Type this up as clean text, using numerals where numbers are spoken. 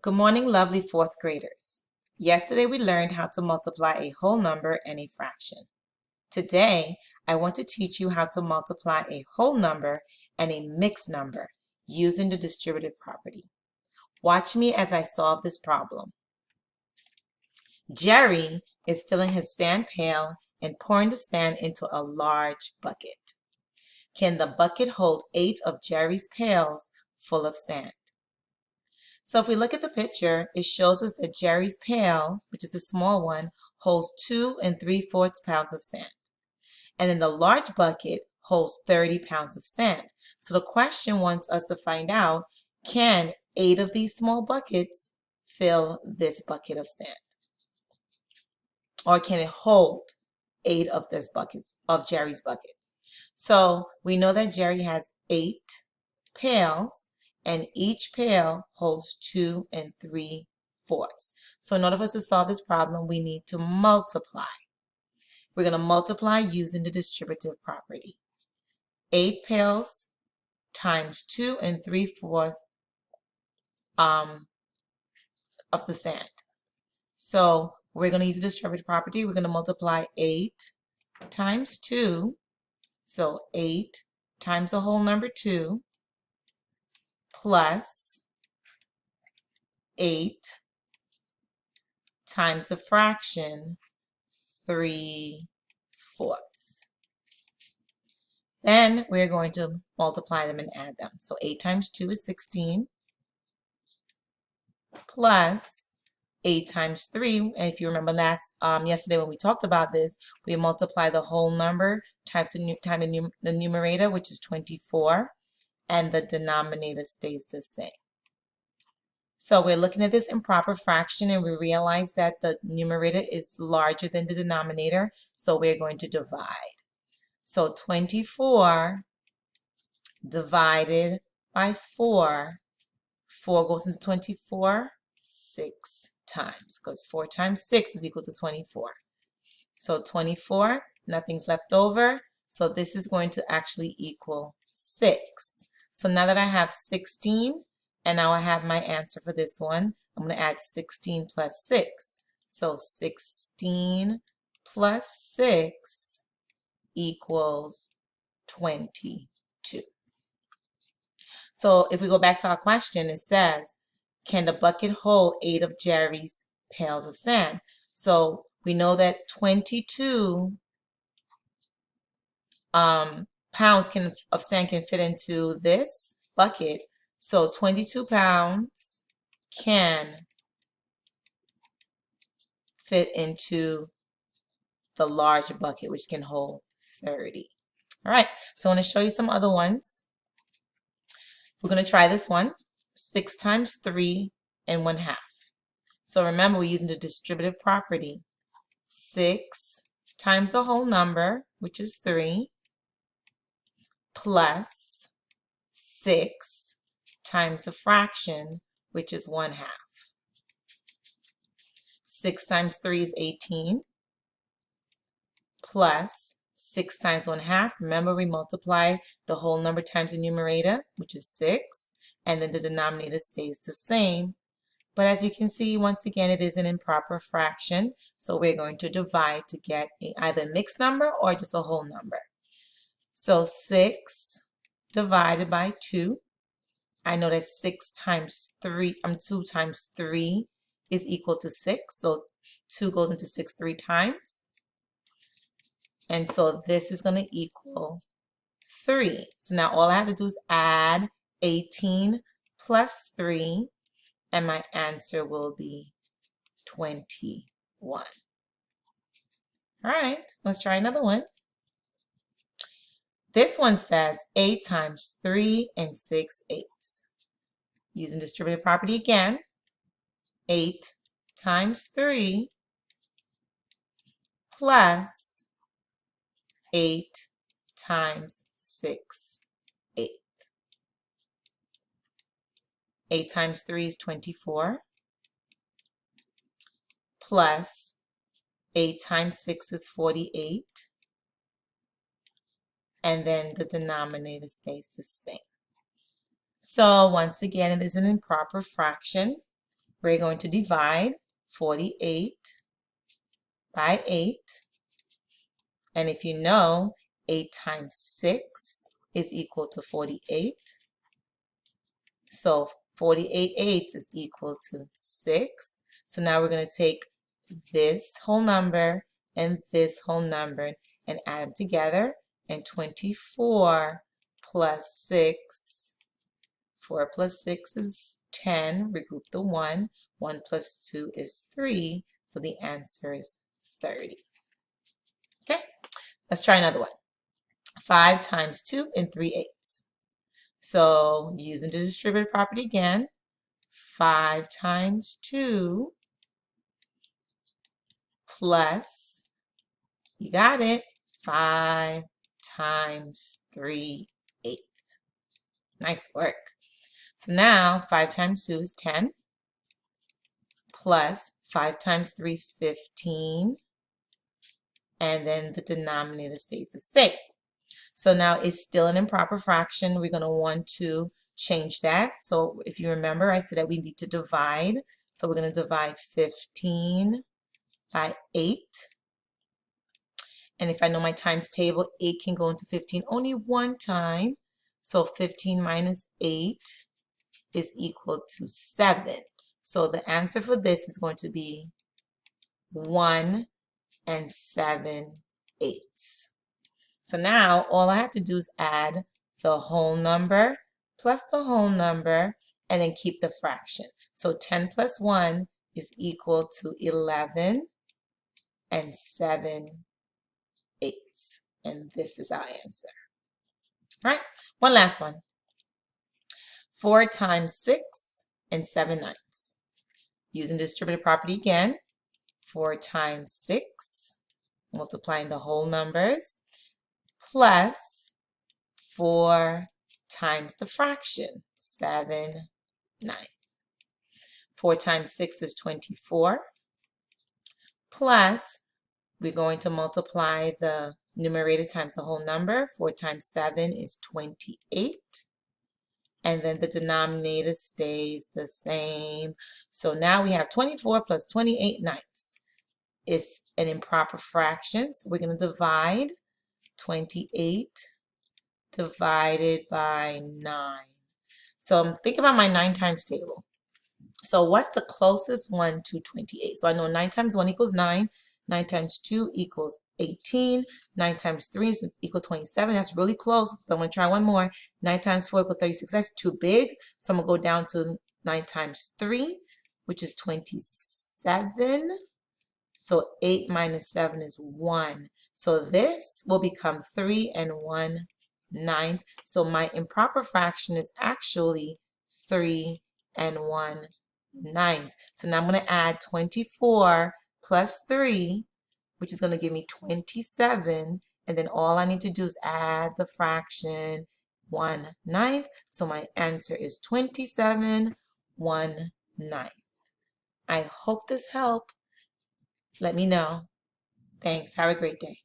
Good morning, lovely fourth graders. Yesterday we learned how to multiply a whole number and a fraction. Today, I want to teach you how to multiply a whole number and a mixed number using the distributive property. Watch me as I solve this problem. Jerry is filling his sand pail and pouring the sand into a large bucket. Can the bucket hold 8 of Jerry's pails full of sand? So if we look at the picture, it shows us that Jerry's pail, which is the small one, holds 2 3/4 pounds of sand. And then the large bucket holds 30 pounds of sand. So the question wants us to find out, can 8 of these small buckets fill this bucket of sand? Or can it hold 8 of this buckets, of Jerry's buckets? So we know that Jerry has 8 pails, and each pail holds 2 3/4. So in order for us to solve this problem, we need to multiply. We're going to multiply using the distributive property. 8 pails times 2 3/4 of the sand. So we're going to use the distributive property. We're going to multiply 8 times 2. So 8 times the whole number 2 plus 8 times the fraction 3/4. Then we're going to multiply them and add them. So 8 times 2 is 16 plus 8 times 3. And if you remember yesterday when we talked about this, we multiply the whole number times the numerator, which is 24, and the denominator stays the same. So we're looking at this improper fraction and we realize that the numerator is larger than the denominator, so we're going to divide. So 24 divided by 4. 4 goes into 24 6 times, because 4 times 6 is equal to 24. So 24, nothing's left over, so this is going to actually equal 6. So now that I have 16, and now I have my answer for this one, I'm going to add 16 plus 6. So 16 plus 6 equals 22. So if we go back to our question, it says, can the bucket hold 8 of Jerry's pails of sand? So we know that 22 pounds of sand can fit into this bucket. So 22 pounds can fit into the large bucket, which can hold 30. All right, so I want to show you some other ones. We're going to try this one. 6 times 3 1/2. So remember, we're using the distributive property. 6 times the whole number, which is 3, plus 6 times the fraction, which is 1/2. 6 times 3 is 18, plus 6 times 1/2. Remember, we multiply the whole number times the numerator, which is 6, and then the denominator stays the same. But as you can see, once again, it is an improper fraction, so we're going to divide to get either a mixed number or just a whole number. So 6 divided by 2. I know that 2 times 3 is equal to 6, so 2 goes into 6 3 times. And so this is going to equal 3. So now all I have to do is add 18 plus 3, and my answer will be 21. All right, let's try another one. This one says 8 times 3 6/8. Using distributive property again, 8 times 3 plus 8 times 6/8. 8 times 3 is 24, plus 8 times 6 is 48, and then the denominator stays the same. So once again, it is an improper fraction, we're going to divide 48 by 8. And if you know, 8 times 6 is equal to 48. So 48 eighths is equal to 6. So now we're going to take this whole number and this whole number and add them together. And 24 plus 6, 4 plus 6 is 10. Regroup the 1. 1 plus 2 is 3. So the answer is 30. Okay, let's try another one. 5 times 2 and 3/8. So using the distributive property again, 5 times 2 plus, you got it, 5 times 3/8. Nice work. So now 5 times 2 is 10 plus 5 times 3 is 15. And then the denominator stays the same. So now it's still an improper fraction. We're going to want to change that. So if you remember, I said that we need to divide. So we're going to divide 15 by 8. And if I know my times table, 8 can go into 15 only one time. So 15 minus 8 is equal to 7. So the answer for this is going to be 1 7/8. So now all I have to do is add the whole number plus the whole number and then keep the fraction. So 10 plus 1 is equal to 11 7/8. And this is our answer. All right, one last one. 4 times 6 and 7/9. Using distributive property again. 4 times 6, multiplying the whole numbers, plus 4 times the fraction, 7/9. 4 times 6 is 24, plus we're going to multiply the numerator times the whole number. 4 times 7 is 28. And then the denominator stays the same. So now we have 24 plus 28/9. It's an improper fraction. So we're going to divide 28 divided by 9. So think about my 9 times table. So what's the closest one to 28? So I know 9 times 1 equals 9. 9 times 2 equals 18. 9 times 3 is equal 27. That's really close, but I'm going to try one more. 9 times 4 equals 36. That's too big. So I'm going to go down to 9 times 3, which is 27. So 8 minus 7 is 1. So this will become 3 1/9. So my improper fraction is actually 3 1/9. So now I'm going to add 24 plus 3, which is going to give me 27. And then all I need to do is add the fraction 1/9. So my answer is 27 1/9. I hope this helped. Let me know. Thanks. Have a great day.